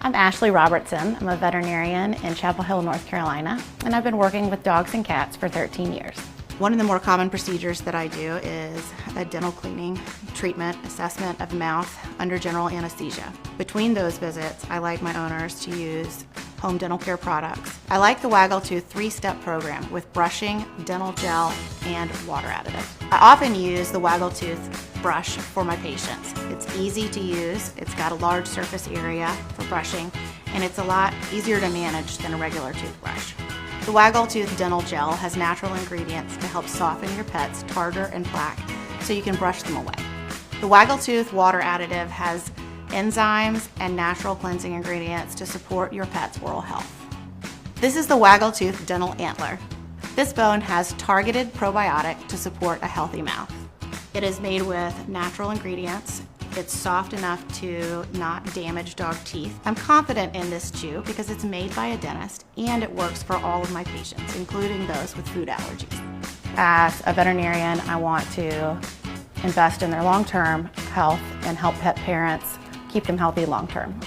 I'm Ashley Robertson. I'm a veterinarian in Chapel Hill, North Carolina, and I've been working with dogs and cats for 13 years. One of the more common procedures that I do is a dental cleaning, treatment, assessment of mouth under general anesthesia. Between those visits, I like my owners to use home dental care products. I like the Waggletooth 3-step program with brushing, dental gel, and water additive. I often use the Waggletooth brush for my patients. It's easy to use, it's got a large surface area for brushing, and it's a lot easier to manage than a regular toothbrush. The Waggletooth dental gel has natural ingredients to help soften your pet's tartar and plaque so you can brush them away. The Waggletooth water additive has enzymes and natural cleansing ingredients to support your pet's oral health. This is the Waggletooth dental antler. This bone has targeted probiotic to support a healthy mouth. It is made with natural ingredients. It's soft enough to not damage dog teeth. I'm confident in this chew because it's made by a dentist and it works for all of my patients, including those with food allergies. As a veterinarian, I want to invest in their long-term health and help pet parents keep them healthy long-term.